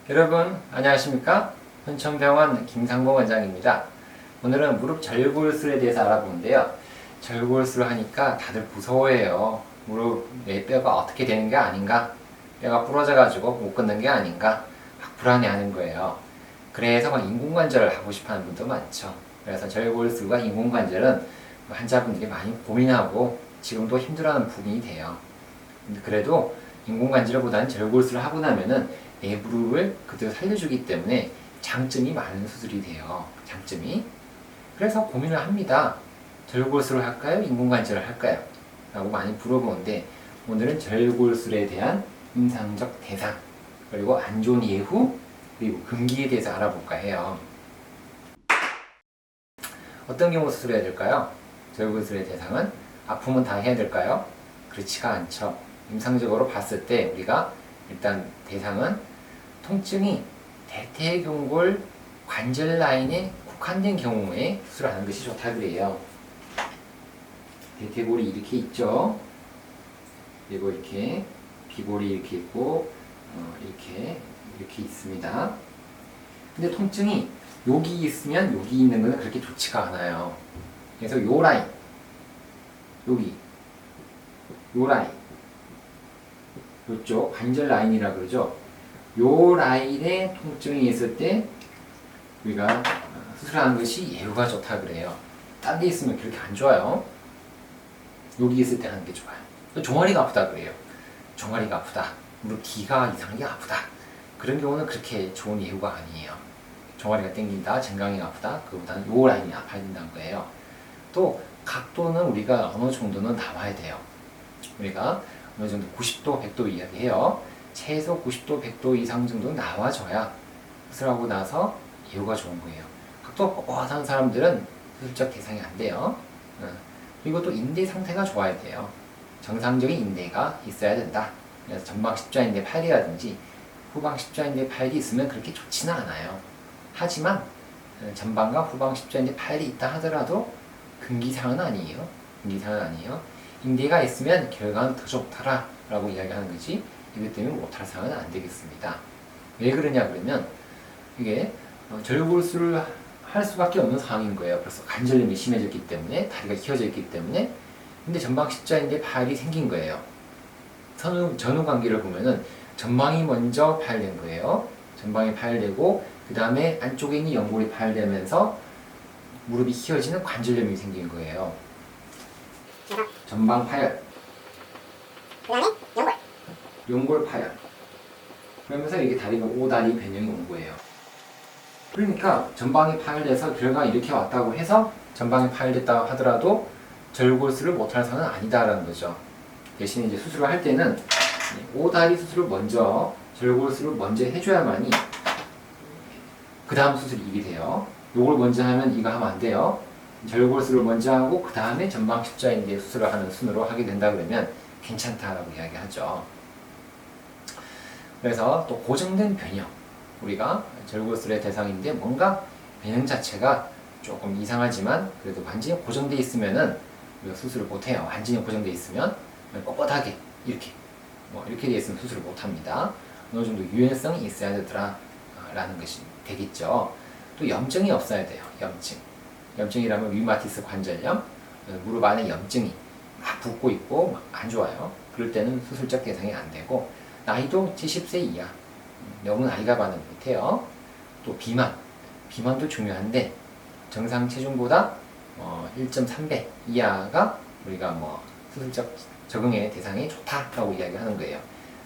여러분 안녕하십니까? 현천병원 김상봉 원장입니다. 오늘은 무릎 절골술에 대해서 알아보는데요. 절골술 하니까 다들 무서워해요. 무릎 내 뼈가 어떻게 되는 게 아닌가? 뼈가 부러져 가지고 못 걷는 게 아닌가? 막 불안해하는 거예요. 그래서 막 인공관절을 하고 싶어 하는 분도 많죠. 그래서 절골술과 인공관절은 환자분들이 많이 고민하고 지금도 힘들어하는 부분이 돼요. 그래도 인공관절보다는 절골술을 하고 나면은 내 무릎을 그대로 살려주기 때문에 장점이 많은 수술이 돼요. 장점이. 그래서 고민을 합니다. 절골술을 할까요? 인공관절을 할까요? 라고 많이 물어보는데 오늘은 절골술에 대한 임상적 대상, 그리고 안 좋은 예후, 그리고 금기에 대해서 알아볼까 해요. 어떤 경우 수술해야 될까요? 절골술의 대상은 아프면 다 해야 될까요? 그렇지가 않죠. 임상적으로 봤을 때 우리가 일단 대상은 통증이 대퇴경골 관절 라인에 국한된 경우에 수술하는 것이 좋다 그래요. 대퇴골이 이렇게 있죠. 그리고 이렇게 비골이 이렇게 있고 이렇게 있습니다. 근데 통증이 여기 있으면 여기 있는 것은 그렇게 좋지가 않아요. 그래서 요 라인, 여기, 요 라인, 요쪽 관절 라인이라 그러죠. 요 라인에 통증이 있을 때 우리가 수술하는 것이 예후가 좋다 그래요. 딴 데 있으면 그렇게 안 좋아요. 여기 있을 때 하는 게 좋아요. 종아리가 아프다 그래요. 종아리가 아프다, 무릎 뒤가 이상하게 아프다, 그런 경우는 그렇게 좋은 예후가 아니에요. 종아리가 땡긴다, 정강이가 아프다, 그보다는 요 라인이 아파야 된다는 거예요. 또 각도는 우리가 어느 정도는 나와야 돼요. 우리가 어느 정도 90도, 100도 이야기해요. 최소 90도, 100도 이상 정도는 나와줘야 수술하고 나서 예후가 좋은 거예요. 각도가 뻣뻣한 사람들은 수술적 대상이 안 돼요. 그리고 또 인대 상태가 좋아야 돼요. 정상적인 인대가 있어야 된다. 그래서 전방 십자인대 8이라든지 후방 십자인대 8이 있으면 그렇게 좋지는 않아요. 하지만 전방과 후방 십자인대 8이 있다 하더라도 금기사항은 아니에요. 금기사항은 아니에요. 인대가 있으면 결과는 더 좋다라고 이야기하는 거지, 이것 때문에 못할 상황은 안 되겠습니다. 왜 그러냐 그러면 이게 절골술을 할 수밖에 없는 상황인 거예요. 벌써 관절염이 심해졌기 때문에, 다리가 휘어져 있기 때문에. 근데 전방 십자인대 파열이 생긴 거예요. 전후 관계를 보면은 전방이 먼저 파열된 거예요. 전방이 파열되고 그 다음에 안쪽에 있는 연골이 파열되면서 무릎이 휘어지는 관절염이 생긴 거예요. 전방 파열, 그 다음에 연골. 연골 파열. 그러면서 이게 다리가 오다리 변형이 온 거예요. 그러니까 전방이 파열돼서 결과가 이렇게 왔다고 해서 전방이 파열됐다고 하더라도 절골술을 못할 상황은 아니다라는 거죠. 대신에 이제 수술을 할 때는 오다리 수술을 먼저, 절골술을 먼저 해줘야만이 그 다음 수술이 이게 돼요. 요걸 먼저 하면 이거 하면 안 돼요. 절골술을 먼저 하고 그 다음에 전방 십자인대 수술을 하는 순으로 하게 된다 그러면 괜찮다라고 이야기하죠. 그래서 또 고정된 변형, 우리가 절골술의 대상인데 뭔가 변형 자체가 조금 이상하지만 그래도 완전히 고정돼 있으면은 우리가 수술을 못해요. 완전히 고정돼 있으면 뻣뻣하게 이렇게 돼 있으면 수술을 못합니다. 어느 정도 유연성이 있어야 되더라 라는 것이 되겠죠. 또 염증이 없어야 돼요. 염증이라면 류마티스 관절염, 무릎 안에 염증이 막 붓고 있고 막 안 좋아요. 그럴 때는 수술적 대상이 안 되고, 나이도 70세 이하, 너무 나이가 많으면 못해요. 또 비만도 중요한데 정상 체중보다 1.3배 이하가 우리가 수술적 적응의 대상이 좋다라고 이야기하는 거예요.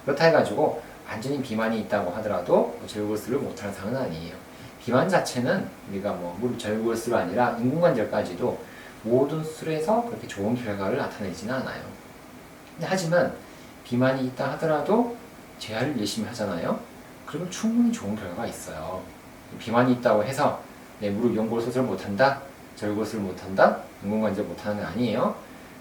그렇다 해가지고 완전히 비만이 있다고 하더라도 절골술을 못하는 상황은 아니에요. 비만 자체는 우리가 무릎 절골술이 아니라 인공관절까지도 모든 수술에서 그렇게 좋은 결과를 나타내지는 않아요. 근데 하지만 비만이 있다 하더라도 재활을 열심히 하잖아요. 그러면 충분히 좋은 결과가 있어요. 비만이 있다고 해서 내 무릎 연골 수술 못한다, 절골술 못한다, 인공관절 못하는 게 아니에요.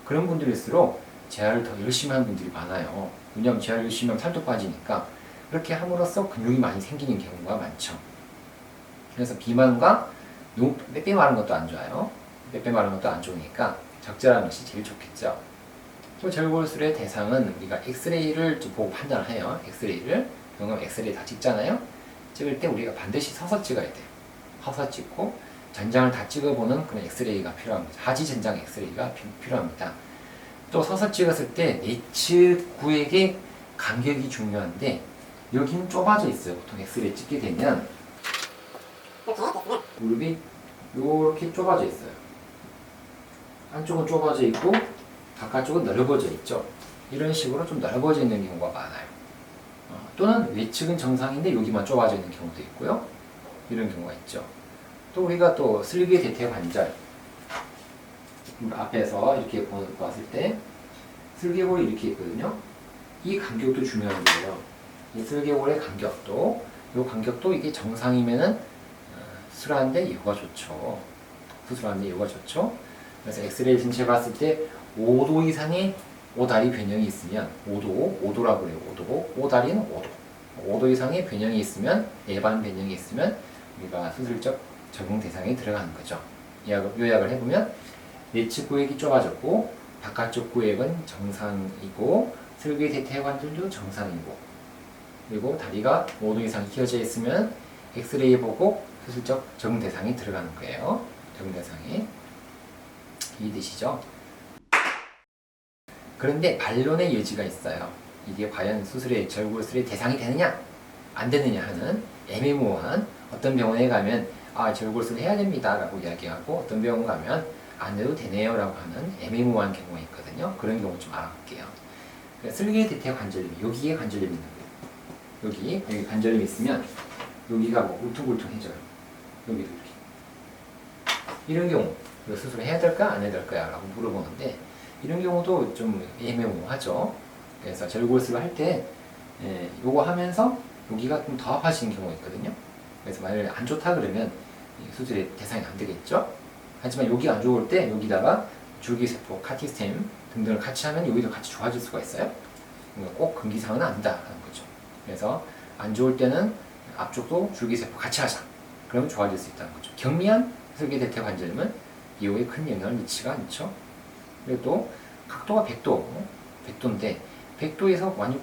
그런 분들일수록 재활을 더 열심히 하는 분들이 많아요. 왜냐하면 재활 열심히 하면 살도 빠지니까. 그렇게 함으로써 근육이 많이 생기는 경우가 많죠. 그래서 비만과 빼빼 마른 것도 안 좋아요. 빼빼 마른 것도 안 좋으니까 적절한 것이 제일 좋겠죠. 또 절골술의 대상은 우리가 엑스레이를 보고 판단을 해요. 엑스레이를 병원 엑스레이 다 찍잖아요. 찍을 때 우리가 반드시 서서 찍어야 돼요. 서서 찍고 전장을 다 찍어보는 그런 엑스레이가 필요합니다. 하지 전장 엑스레이가 필요합니다. 또 서서 찍었을 때 내측 구획의 간격이 중요한데 여기는 좁아져 있어요. 보통 엑스레이 찍게 되면 이렇게 됐으면 무릎이 이렇게 좁아져 있어요. 한쪽은 좁아져 있고 바깥쪽은 넓어져 있죠. 이런 식으로 좀 넓어져 있는 경우가 많아요. 또는 외측은 정상인데 여기만 좁아져 있는 경우도 있고요. 이런 경우가 있죠. 또 우리가 또 슬개 대퇴 관절 앞에서 이렇게 봤을 때 슬개골이 이렇게 있거든요. 이 간격도 중요한데요. 이 슬개골의 간격도 이 간격도 이게 정상이면은 수술하는데 이유가 좋죠. 수술하는데 이유가 좋죠. 그래서 엑스레이 전체 봤을 때 5도 이상의 오다리 변형이 있으면 5도라고 그래요. 5도, 오다리는 5도. 5도 이상의 변형이 있으면 예반 변형이 있으면 우리가 수술적 적용 대상에 들어가는 거죠. 요약을 해보면 내측 구획이 좁아졌고 바깥쪽 구획은 정상이고 슬개 대퇴 관절도 정상이고 그리고 다리가 5도 이상 휘어져 있으면 엑스레이 보고 수술적 적용 대상이 들어가는 거예요. 적용 대상이 이해되시죠? 그런데 반론의 여지가 있어요. 이게 과연 절골술의 대상이 되느냐 안 되느냐 하는 애매모호한 어떤 병원에 가면 절골술 해야 됩니다 라고 이야기하고 어떤 병원 가면 안 해도 되네요 라고 하는 애매모호한 경우가 있거든요. 그런 경우 좀 알아볼게요. 슬개 대퇴 관절염, 여기에 관절염이 있는 거예요. 여기 관절염이 있으면 여기가 뭐 울퉁불퉁해져요. 여기도 이렇게. 이런 경우 수술을 해야 될까 안 해야 될까 라고 물어보는데 이런 경우도 좀 애매모호하죠. 그래서 절골술을 할 때 요거 하면서 여기가 좀 더 아파지는 경우가 있거든요. 그래서 만약에 안 좋다 그러면 수술의 대상이 안 되겠죠. 하지만 여기 안 좋을 때 여기다가 줄기세포, 카티스템 등등을 같이 하면 여기도 같이 좋아질 수가 있어요. 그러니까 꼭 금기사항은 아니다 하는 거죠. 그래서 안 좋을 때는 앞쪽도 줄기세포 같이 하자. 그러면 좋아질 수 있다는 거죠. 경미한 슬개 대퇴 관절염은 이후에 큰 영향을 미치지 않죠. 그리고 또 각도가 100도인데 100도에서 완전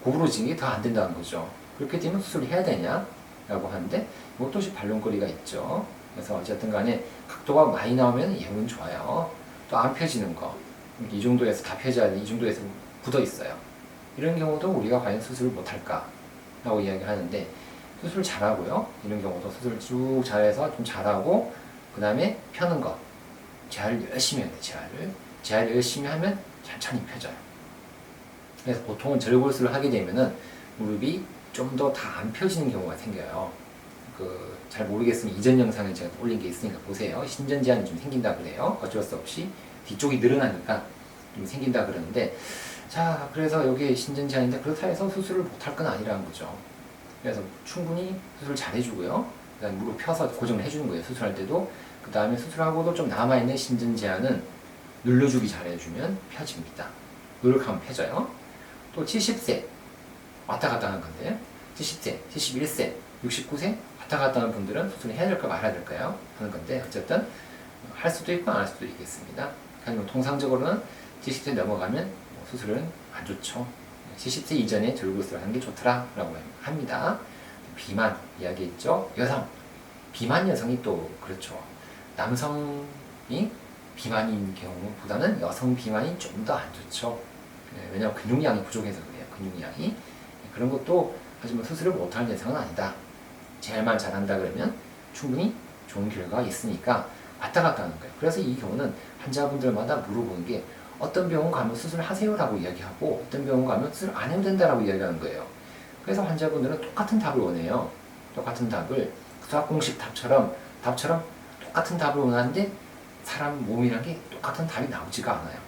구부러지는 게 더 안 된다는 거죠. 그렇게 되면 수술을 해야 되냐라고 하는데 이것도 반론거리가 있죠. 그래서 어쨌든 간에 각도가 많이 나오면 예후는 좋아요. 또 안 펴지는 거, 이 정도에서 다 펴져야 돼, 이 정도에서 굳어 있어요. 이런 경우도 우리가 과연 수술을 못할까 라고 이야기하는데 수술 잘하고요. 이런 경우도 수술 쭉 잘해서 좀 잘하고 그 다음에 펴는 거 재활을 열심히 해야 돼. 재활을 열심히 하면 천천히 펴져요. 그래서 보통은 절골술을 하게 되면은 무릎이 좀 더 다 안 펴지는 경우가 생겨요. 잘 모르겠으면 이전 영상에 제가 올린 게 있으니까 보세요. 신전 제한이 좀 생긴다 그래요. 어쩔 수 없이 뒤쪽이 늘어나니까 좀 생긴다 그러는데 자 그래서 여기 신전 제한인데 그렇다 해서 수술을 못할 건 아니라는 거죠. 그래서 충분히 수술 잘 해주고요. 그 다음에 무릎 펴서 고정을 해주는 거예요. 수술할 때도. 그 다음에 수술하고도 좀 남아있는 신전 제한은 눌러주기 잘해주면 펴집니다. 노력하면 펴져요. 또 70세 왔다 갔다 하는 건데 70세, 71세, 69세 왔다 갔다 하는 분들은 수술을 해야 될까 말아야 될까요? 하는 건데 어쨌든 할 수도 있고 안 할 수도 있겠습니다. 하지만 통상적으로는 70세 넘어가면 수술은 안 좋죠. 70세 이전에 절골술을 하는 게 좋더라 라고 합니다. 비만 이야기했죠. 여성 비만 여성이 또 그렇죠. 남성이 비만인 경우보다는 여성 비만이 좀 더 안 좋죠. 왜냐하면 근육량이 부족해서 그래요. 근육량이. 그런 것도 하지만 수술을 못하는 대상은 아니다. 재활만 잘한다 그러면 충분히 좋은 결과가 있으니까 왔다 갔다 하는 거예요. 그래서 이 경우는 환자분들마다 물어보는 게 어떤 병원 가면 수술하세요 라고 이야기하고 어떤 병원 가면 수술 안 해도 된다라고 이야기하는 거예요. 그래서 환자분들은 똑같은 답을 원해요. 똑같은 답을 수학공식 답처럼 똑같은 답을 원하는데 사람 몸이란 게 똑같은 답이 나오지가 않아요.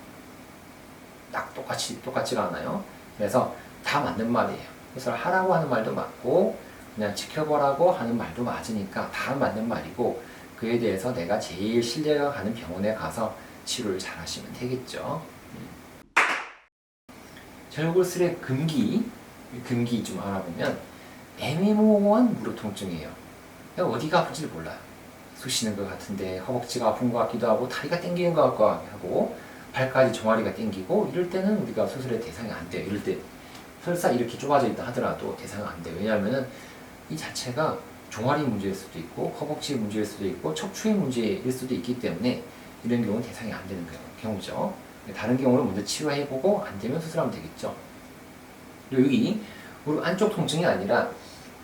딱 똑같지가 않아요. 그래서 다 맞는 말이에요. 그래서 하라고 하는 말도 맞고 그냥 지켜보라고 하는 말도 맞으니까 다 맞는 말이고 그에 대해서 내가 제일 신뢰가 가는 병원에 가서 치료를 잘 하시면 되겠죠. 절골술의 금기 좀 알아보면 애매모호한 무릎 통증이에요. 어디가 아픈지 몰라요. 쑤시는 것 같은데 허벅지가 아픈 것 같기도 하고 다리가 당기는 것 같기도 하고 발까지 종아리가 당기고 이럴 때는 우리가 수술의 대상이 안 돼요. 이럴 때 설사 이렇게 좁아져 있다 하더라도 대상은 안 돼요. 왜냐하면은 이 자체가 종아리 문제일 수도 있고 허벅지 문제일 수도 있고 척추의 문제일 수도 있기 때문에 이런 경우는 대상이 안 되는 경우죠. 다른 경우는 먼저 치료해보고 안 되면 수술하면 되겠죠. 여기 무릎 안쪽 통증이 아니라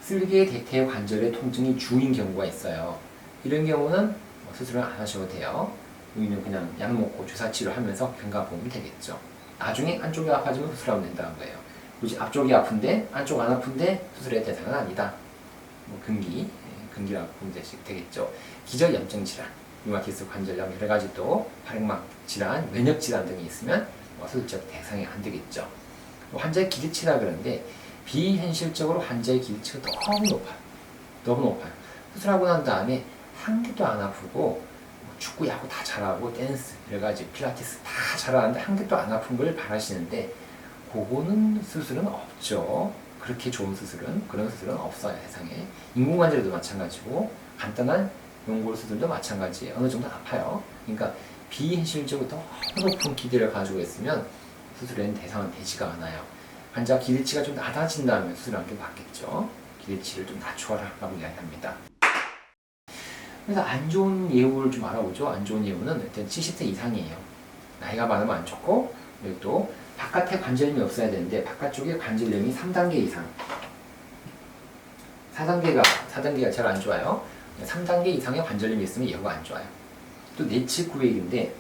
쓸개 대퇴 관절의 통증이 주인 경우가 있어요. 이런 경우는 수술을 안 하셔도 돼요. 여기는 그냥 약 먹고 주사 치료하면서 경과 보면 되겠죠. 나중에 안쪽이 아파지면 수술하면 된다는 거예요. 굳이 앞쪽이 아픈데 안쪽 안 아픈데 수술의 대상은 아니다. 근기라고 보면 되겠죠. 기저염증 질환, 류마티스 관절염, 여러 가지 또 발행막 질환, 면역 질환 등이 있으면 수술적 대상이 안 되겠죠. 환자의 기대치라 그러는데 비현실적으로 환자의 기대치가 너무 높아요. 너무 높아요. 수술하고 난 다음에 한 개도 안 아프고 축구, 야구 다 잘하고 댄스, 여러 가지 필라테스 다 잘하는데 한 개도 안 아픈 걸 바라시는데 그거는 수술은 없죠. 그렇게 좋은 수술은 그런 수술은 없어요. 세상에. 인공관절도 마찬가지고 간단한 연골 수술도 마찬가지예요. 어느 정도 아파요. 그러니까 비현실적으로 너무 높은 기대를 가지고 있으면 수술에는 대상은 되지가 않아요. 환자 기대치가 좀 낮아진다면 수술하는 게 맞겠죠. 기대치를 좀 낮춰라 라고 이야기합니다. 그래서 안 좋은 예후를 좀 알아보죠. 안 좋은 예후는 일단 70세 이상이에요. 나이가 많으면 안 좋고, 그리고 또 바깥에 관절염이 없어야 되는데 바깥쪽에 관절염이 3단계 이상, 4단계가 제일 안 좋아요. 3단계 이상의 관절염이 있으면 예후가 안 좋아요. 또 내측 구획인데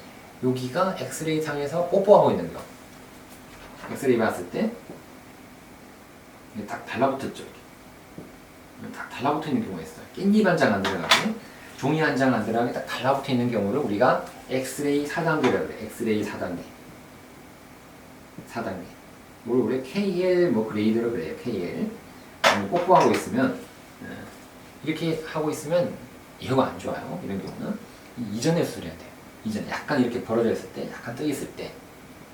여기가 엑스레이 상에서 뽀뽀하고 있는 거. 엑스레이 봤을 때 딱 달라붙었죠. 이렇게. 딱 달라붙어 있는 경우가 있어요. 깻잎 한 장 안 들어가고 종이 한 장 안 들어가게 딱 달라붙어 있는 경우를 우리가 엑스레이 4단계라고 그래요. 엑스레이 4단계. 4단계. 이걸 우리 KL 그레이드로 그래요. KL. 뽀뽀하고 있으면 이렇게 하고 있으면 예후가 안 좋아요. 이런 경우는 이전에 수술해야 돼요. 이전에 약간 이렇게 벌어져 있을 때, 약간 떠 있을 때,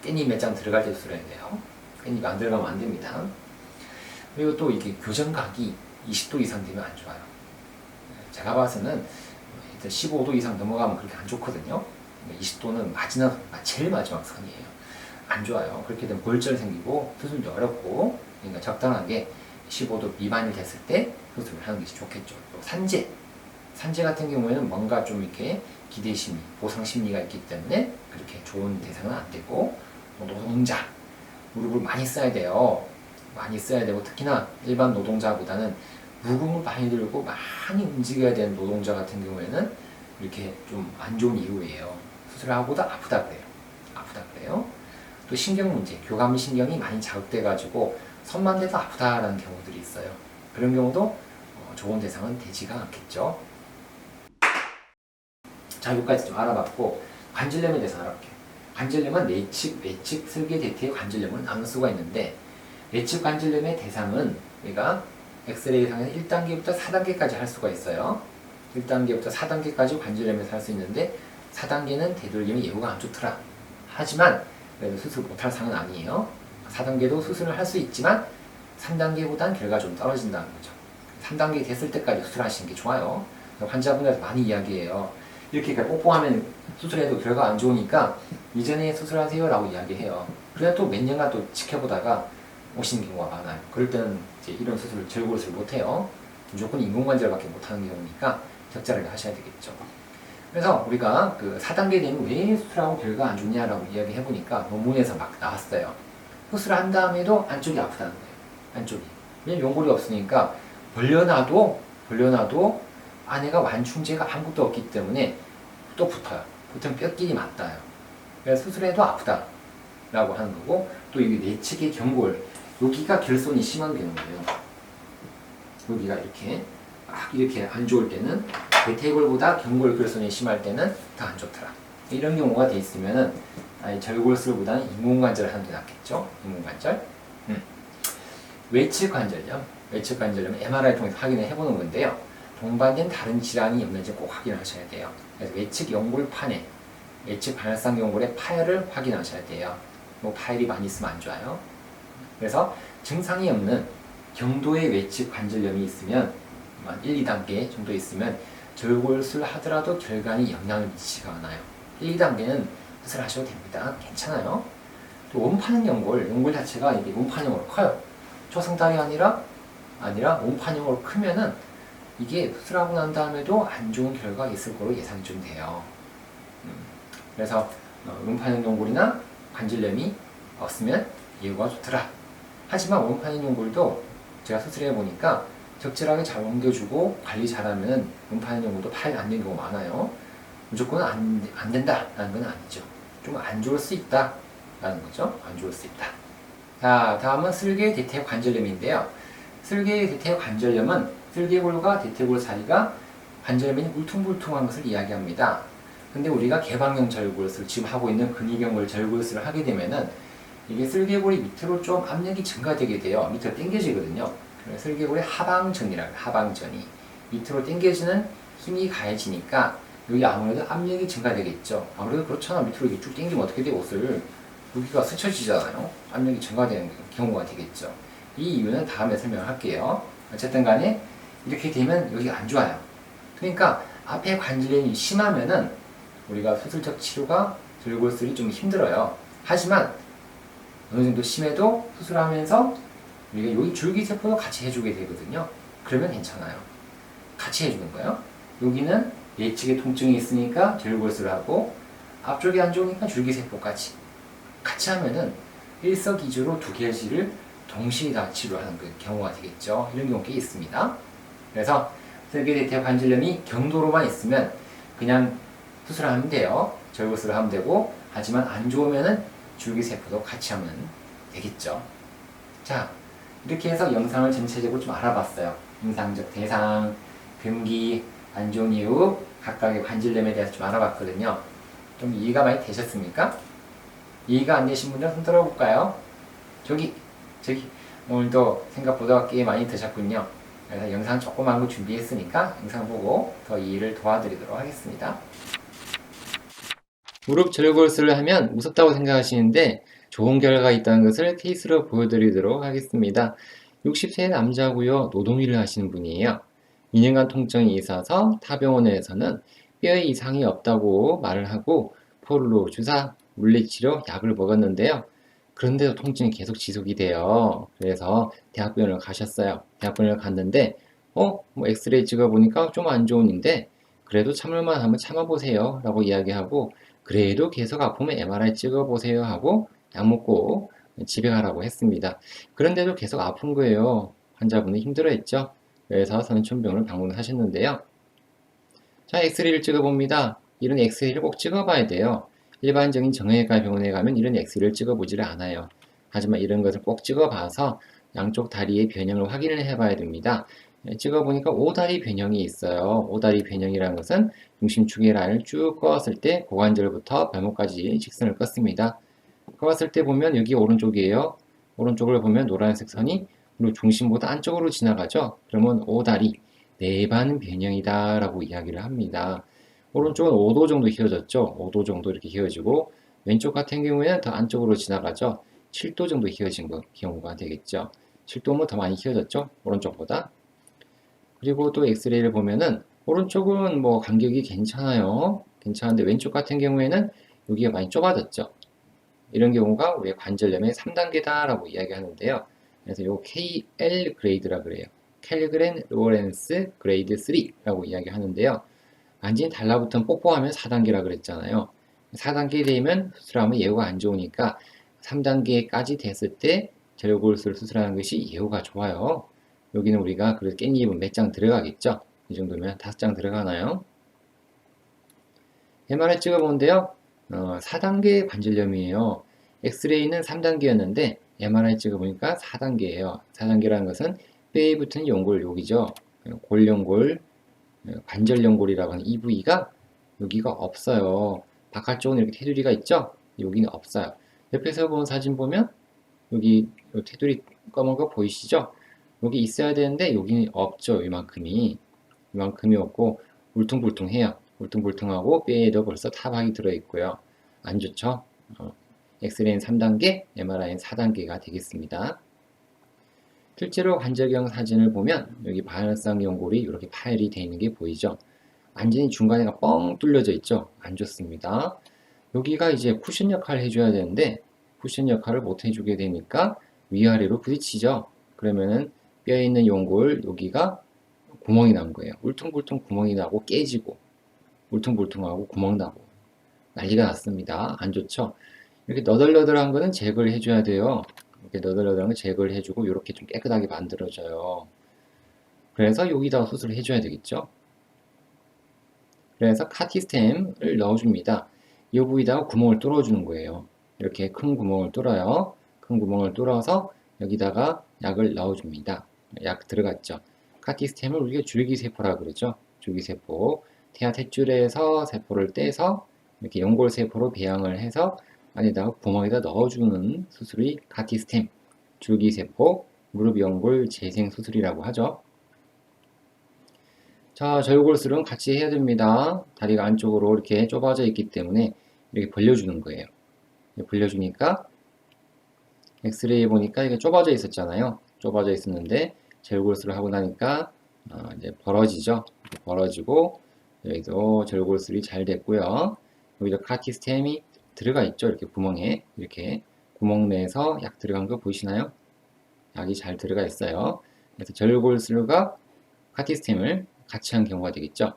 깻잎 몇 장 들어갈 때 수술해야 돼요. 깻잎 안 들어가면 안 됩니다. 그리고 또 이게 교정각이 20도 이상 되면 안 좋아요. 제가 봐서는 15도 이상 넘어가면 그렇게 안 좋거든요. 20도는 제일 마지막 선이에요. 안 좋아요. 그렇게 되면 골절 생기고 수술도 어렵고, 그러니까 적당하게 15도 미만이 됐을 때 수술을 하는 것이 좋겠죠. 또 산재 같은 경우에는 뭔가 좀 이렇게 기대심이, 보상 심리가 있기 때문에 그렇게 좋은 대상은 안 되고, 노동자, 무릎을 많이 써야 돼요. 많이 써야 되고, 특히나 일반 노동자보다는 무거움을 많이 들고 많이 움직여야 되는 노동자 같은 경우에는 이렇게 좀 안 좋은 이유예요. 수술하고도 아프다 그래요. 또 신경 문제, 교감 신경이 많이 자극돼가지고 손만 대도 아프다라는 경우들이 있어요. 그런 경우도 좋은 대상은 되지가 않겠죠. 자, 여기까지 좀 알아봤고, 관절염에 대해서 알아볼게요. 관절염은 내측, 외측, 설계 대퇴의 관절염을 나눌 수가 있는데, 내측 관절염의 대상은 우리가 엑스레이 상에서 1단계부터 4단계까지 할 수가 있어요. 1단계부터 4단계까지 관절염에서 할 수 있는데 4단계는 되도록이면 예후가 안 좋더라. 하지만 그래도 수술 못할 상은 아니에요. 4단계도 수술을 할 수 있지만 3단계보단 결과가 좀 떨어진다는 거죠. 3단계 됐을 때까지 수술하시는 게 좋아요. 환자분들한테 많이 이야기해요. 이렇게 뽀뽀하면 수술해도 결과 안 좋으니까 이전에 수술하세요 라고 이야기해요. 그래야 또 몇 년간 또 지켜보다가 오시는 경우가 많아요. 그럴 때는 이제 이런 수술을 절골수를 못해요. 무조건 인공관절밖에 못하는 경우니까 적절하게 하셔야 되겠죠. 그래서 우리가 그 4단계 되면 왜 수술하고 결과 안 좋냐라고 이야기해보니까 논문에서 막 나왔어요. 수술을 한 다음에도 안쪽이 아프다는 거예요. 안쪽이. 왜냐면 연골이 없으니까 벌려놔도 안에가 완충제가 아무것도 없기 때문에 또 붙어요. 보통 뼈끼리 맞닿아요. 그래서 수술해도 아프다 라고 하는 거고, 또 이게 내측의 경골, 여기가 결손이 심한 경우예요. 여기가 이렇게 안 좋을 때는 대퇴골보다 경골 결손이 심할 때는 더 안 좋더라. 이런 경우가 돼 있으면은 절골술보다는 인공관절을 하는 게 낫겠죠. 인공관절. 외측 관절염 MRI 통해서 확인을 해보는 건데요. 동반된 다른 질환이 없는지 꼭 확인을 하셔야 돼요. 그래서 외측 연골판에, 외측 반월상 연골의 파열을 확인하셔야 돼요. 뭐 파열이 많이 있으면 안 좋아요. 그래서 증상이 없는 경도의 외측 관절염이 있으면 1, 2단계 정도 있으면 절골술 하더라도 결과에 영향을 미치지가 않아요. 1, 2단계는 수술하셔도 됩니다. 괜찮아요. 또 원판형 연골 자체가 이게 원판형으로 커요. 초승달이 아니라 아니라 원판형으로 크면은 이게 수술하고 난 다음에도 안 좋은 결과가 있을 거로 예상이 좀 돼요. 그래서 원판형 연골이나 관절염이 없으면 예후가 좋더라. 하지만 원판형 연골도 제가 수술해 보니까 적절하게 잘 옮겨주고 관리 잘하면 원판형 연골도 파열이 안 되는 경우가 많아요. 무조건 안 된다라는 건 아니죠. 좀 안 좋을 수 있다 라는 거죠. 안 좋을 수 있다. 자, 다음은 슬개 대퇴 관절염인데요. 슬개 대퇴 관절염은 슬개골과 대퇴골 사이가 관절염이 울퉁불퉁한 것을 이야기합니다. 근데 우리가 개방형 절골술, 지금 하고 있는 근위경골 절골술을 하게 되면은 이게 슬개골이 밑으로 좀 압력이 증가되게 돼요. 밑으로 당겨지거든요. 그래서 슬개골의 하방전이라고 해요. 하방전이 밑으로 당겨지는 힘이 가해지니까 여기 아무래도 압력이 증가되겠죠. 아무래도 그렇잖아. 밑으로 이렇게 쭉 당기면 어떻게 돼? 옷을 여기가 스쳐지잖아요. 압력이 증가되는 경우가 되겠죠. 이 이유는 다음에 설명할게요. 어쨌든 간에 이렇게 되면 여기가 안 좋아요. 그러니까 앞에 관절염이 심하면은 우리가 수술적 치료가 절골술이 좀 힘들어요. 하지만 어느 정도 심해도 수술하면서 우리가 여기 줄기세포도 같이 해주게 되거든요. 그러면 괜찮아요. 같이 해주는 거예요. 여기는 예측의 통증이 있으니까 절골술을 하고 앞쪽이 안 좋으니까 줄기세포까지 같이 하면은 일석이조로 두 개를 동시에 다 치료하는 그 경우가 되겠죠. 이런 경우가 꽤 있습니다. 그래서 슬개대퇴 관절염이 경도로만 있으면 그냥 수술하면 돼요. 절골술을 하면 되고, 하지만 안 좋으면은 줄기세포도 같이 하면 되겠죠. 자, 이렇게 해서 영상을 전체적으로 좀 알아봤어요. 임상적 대상, 금기, 안 좋은 이유, 각각의 관절염에 대해서 좀 알아봤거든요. 좀 이해가 많이 되셨습니까? 이해가 안 되신 분들은 손 들어볼까요? 저기 오늘도 생각보다 꽤 많이 드셨군요. 그래서 영상 조그만 거 준비했으니까 영상 보고 더 이해를 도와드리도록 하겠습니다. 무릎 절골술을 하면 무섭다고 생각하시는데 좋은 결과가 있다는 것을 케이스로 보여드리도록 하겠습니다. 60세 남자고요. 노동일을 하시는 분이에요. 2년간 통증이 있어서 타병원에서는 뼈에 이상이 없다고 말을 하고 포르로 주사, 물리치료, 약을 먹었는데요. 그런데도 통증이 계속 지속이 돼요. 그래서 대학병원을 가셨어요. 대학병원을 갔는데 뭐 엑스레이 찍어보니까 좀 안 좋은데 그래도 참을만 하면 참아보세요 라고 이야기하고 그래도 계속 아프면 MRI 찍어보세요 하고 약 먹고 집에 가라고 했습니다. 그런데도 계속 아픈 거예요. 환자분이 힘들어했죠. 그래서 선천병원을 방문하셨는데요. 자, 엑스레이를 찍어봅니다. 이런 엑스레이를 꼭 찍어봐야 돼요. 일반적인 정형외과 병원에 가면 이런 엑스레이를 찍어보지를 않아요. 하지만 이런 것을 꼭 찍어봐서 양쪽 다리의 변형을 확인을 해봐야 됩니다. 찍어보니까 오다리 변형이 있어요. 오다리 변형이라는 것은 중심축의 라인을 쭉 그었을 때 고관절부터 발목까지 직선을 껐습니다. 그었을 때 보면 여기 오른쪽이에요. 오른쪽을 보면 노란색 선이 그리고 중심보다 안쪽으로 지나가죠. 그러면 오다리 내반 변형이다 라고 이야기를 합니다. 오른쪽은 5도 정도 휘어졌죠. 5도 정도 이렇게 휘어지고 왼쪽 같은 경우에는 더 안쪽으로 지나가죠. 7도 정도 휘어진 경우가 되겠죠. 7도면 더 많이 휘어졌죠. 오른쪽보다. 그리고 또 엑스레이를 보면은 오른쪽은 뭐 간격이 괜찮아요. 괜찮은데 왼쪽 같은 경우에는 여기가 많이 좁아졌죠. 이런 경우가 우리의 관절염의 3단계다 라고 이야기하는데요. 그래서 요 KL 그레이드라 그래요. 캘그렌 로렌스 그레이드 3라고 이야기하는데요. 완전히 달라붙은 뽀뽀하면 4단계라 그랬잖아요. 4단계 되면 수술하면 예후가 안 좋으니까 3단계까지 됐을 때 절골술 수술하는 것이 예후가 좋아요. 여기는 우리가 그래도 깻잎은 몇 장 들어가겠죠? 이 정도면 5장 들어가나요? MRI 찍어보는데요. 4단계 관절염이에요. 엑스레이는 3단계였는데 MRI 찍어보니까 4단계예요. 4단계라는 것은 뼈에 붙은 연골 여기죠. 골연골, 관절연골이라고 하는 이 부위가 여기가 없어요. 바깥쪽은 이렇게 테두리가 있죠? 여기는 없어요. 옆에서 본 사진 보면 여기 테두리 검은 거 보이시죠? 여기 있어야 되는데 여기는 없죠. 이만큼이 없고 울퉁불퉁해요. 울퉁불퉁하고 뼈에도 벌써 타박이 들어있고요. 안 좋죠? 엑스레이는 3단계, MRI는 4단계가 되겠습니다. 실제로 관절경 사진을 보면 여기 반월상 연골이 이렇게 파열이 되어 있는 게 보이죠? 완전히 중간에가 뻥 뚫려져 있죠? 안 좋습니다. 여기가 이제 쿠션 역할을 해줘야 되는데 쿠션 역할을 못 해주게 되니까 위아래로 부딪히죠? 그러면은 뼈에 있는 연골 여기가 구멍이 난 거예요. 울퉁불퉁 구멍이 나고 깨지고 울퉁불퉁하고 구멍 나고 난리가 났습니다. 안 좋죠? 이렇게 너덜너덜한 거는 제거를 해줘야 돼요. 이렇게 너덜너덜한 거 제거를 해주고 이렇게 좀 깨끗하게 만들어줘요. 그래서 여기다가 수술을 해줘야 되겠죠? 그래서 카티스템을 넣어줍니다. 이 부위다가 구멍을 뚫어주는 거예요. 이렇게 큰 구멍을 뚫어요. 큰 구멍을 뚫어서 여기다가 약을 넣어줍니다. 약 들어갔죠. 카티스템을 우리가 줄기세포라 그러죠. 줄기세포. 태아 탯줄에서 세포를 떼서 이렇게 연골세포로 배양을 해서 안에다가 구멍에다 넣어주는 수술이 카티스템, 줄기세포, 무릎 연골 재생 수술이라고 하죠. 자, 절골술은 같이 해야 됩니다. 다리가 안쪽으로 이렇게 좁아져 있기 때문에 이렇게 벌려주는 거예요. 벌려주니까 엑스레이 보니까 이게 좁아져 있었잖아요. 좁아져 있었는데 절골술을 하고 나니까 이제 벌어지죠. 벌어지고 여기도 절골술이 잘 됐고요. 여기도 카티스템이 들어가 있죠. 이렇게 구멍에 이렇게 구멍 내에서 약 들어간 거 보이시나요? 약이 잘 들어가 있어요. 그래서 절골술과 카티스템을 같이 한 경우가 되겠죠.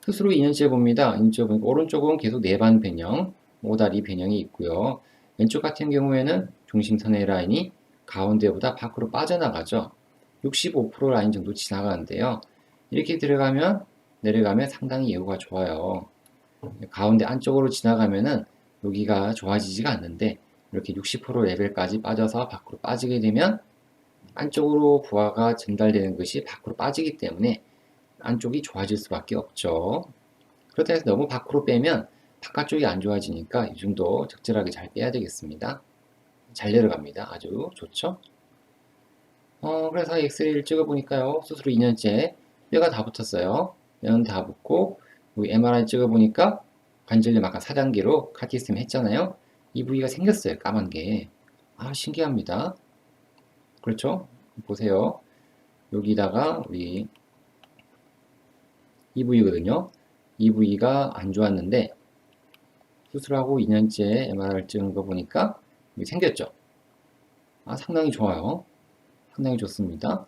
스스로 2년째 봅니다. 2년째 보니까 오른쪽은 계속 내반 변형, 오다리 변형이 있고요. 왼쪽 같은 경우에는 중심선의 라인이 가운데보다 밖으로 빠져나가죠. 65% 라인 정도 지나가는데요. 이렇게 들어가면 내려가면 상당히 예후가 좋아요. 가운데 안쪽으로 지나가면은 여기가 좋아지지가 않는데 이렇게 60% 레벨까지 빠져서 밖으로 빠지게 되면 안쪽으로 부하가 전달되는 것이 밖으로 빠지기 때문에 안쪽이 좋아질 수밖에 없죠. 그렇다 해서 너무 밖으로 빼면 바깥쪽이 안 좋아지니까 이 정도 적절하게 잘 빼야 되겠습니다. 잘 내려갑니다. 아주 좋죠? 그래서 엑스레이를 찍어보니까요. 수술 후 2년째 뼈가 다 붙었어요. 뼈는 다 붙고 여기 MRI 찍어보니까 관절염 아까 4단계로 카티스템 했잖아요. 이 부위가 생겼어요. 까만 게. 아, 신기합니다. 그렇죠? 보세요. 여기다가 우리 이 부위거든요. 이 부위가 안 좋았는데 수술하고 2년째 MRI를 찍은 거 보니까 여기 생겼죠. 아, 상당히 좋아요. 상당히 좋습니다.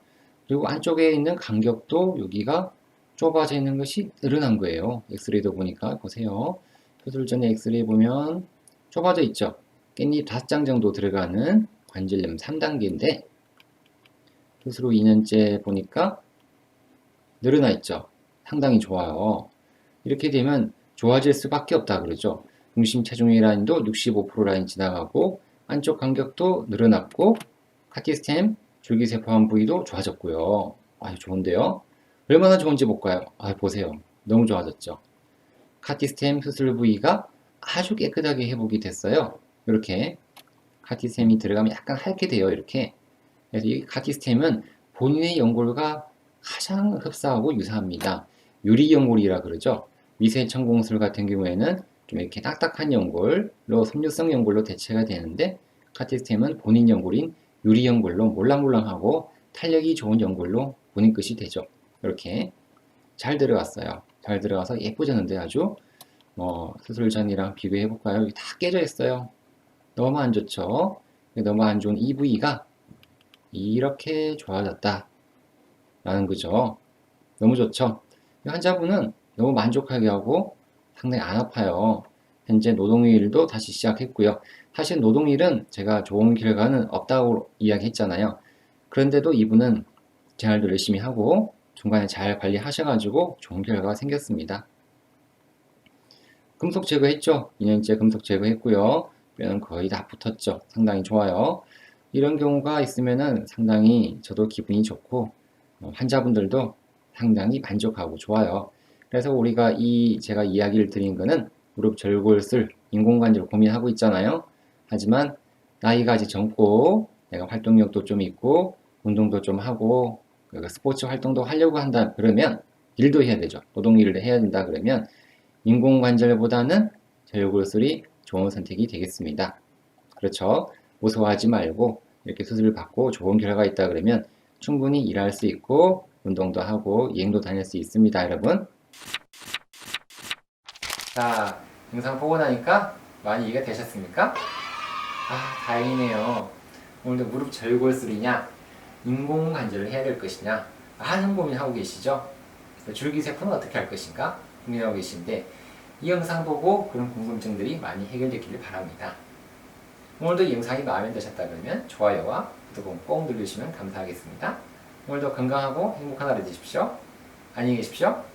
그리고 안쪽에 있는 간격도 여기가 좁아져 있는 것이 늘어난 거예요. 엑스레이도 보니까 보세요. 수술 전에 엑스레이 보면 좁아져 있죠. 깻잎 5장 정도 들어가는 관절염 3단계인데 수술 후 2년째 보니까 늘어나 있죠. 상당히 좋아요. 이렇게 되면 좋아질 수밖에 없다 그러죠. 중심 체중의 라인도 65% 라인 지나가고 안쪽 간격도 늘어났고 카티스템 줄기세포 부위도 좋아졌고요. 아주 좋은데요. 얼마나 좋은지 볼까요? 아, 보세요. 너무 좋아졌죠. 카티스템 수술 부위가 아주 깨끗하게 회복이 됐어요. 이렇게 카티스템이 들어가면 약간 하얗게 돼요. 이렇게. 그래서 이 카티스템은 본인의 연골과 가장 흡사하고 유사합니다. 유리연골이라 그러죠. 미세천공술 같은 경우에는 좀 이렇게 딱딱한 연골로 섬유성 연골로 대체가 되는데 카티스템은 본인 연골인 유리연골로 몰랑몰랑하고 탄력이 좋은 연골로 본인 것이 되죠. 이렇게 잘 들어갔어요. 잘 들어가서 예뻐졌는데 아주 수술 전이랑 비교해 볼까요? 여기 다 깨져 있어요. 너무 안 좋죠. 너무 안 좋은 이 부위가 이렇게 좋아졌다 라는 거죠. 너무 좋죠. 환자분은 너무 만족하게 하고 상당히 안 아파요. 현재 노동일도 다시 시작했고요. 사실 노동일은 제가 좋은 결과는 없다고 이야기했잖아요. 그런데도 이분은 생활도 열심히 하고 중간에 잘 관리하셔가지고 좋은 결과가 생겼습니다. 금속 제거했죠. 2년째 금속 제거했고요. 뼈는 거의 다 붙었죠. 상당히 좋아요. 이런 경우가 있으면은 상당히 저도 기분이 좋고 환자분들도 상당히 만족하고 좋아요. 그래서 우리가 제가 이야기를 드린 거는 무릎 절골술, 인공관절 고민하고 있잖아요. 하지만 나이가 아직 젊고 내가 활동력도 좀 있고 운동도 좀 하고 스포츠 활동도 하려고 한다 그러면 일도 해야 되죠. 노동 일을 해야 된다 그러면 인공관절보다는 절골술이 좋은 선택이 되겠습니다. 그렇죠. 무서워하지 말고 이렇게 수술을 받고 좋은 결과가 있다 그러면 충분히 일할 수 있고 운동도 하고 여행도 다닐 수 있습니다, 여러분. 자, 영상 보고 나니까 많이 이해가 되셨습니까? 아, 다행이네요. 오늘도 무릎 절골술이냐 인공관절을 해야 될 것이냐 많은 고민하고 계시죠? 줄기세포는 어떻게 할 것인가 고민하고 계신데 이 영상 보고 그런 궁금증들이 많이 해결되기를 바랍니다. 오늘도 이 영상이 마음에 드셨다 그러면 좋아요와 구독은 꼭 눌러주시면 감사하겠습니다. 오늘도 건강하고 행복한 하루 되십시오. 안녕히 계십시오.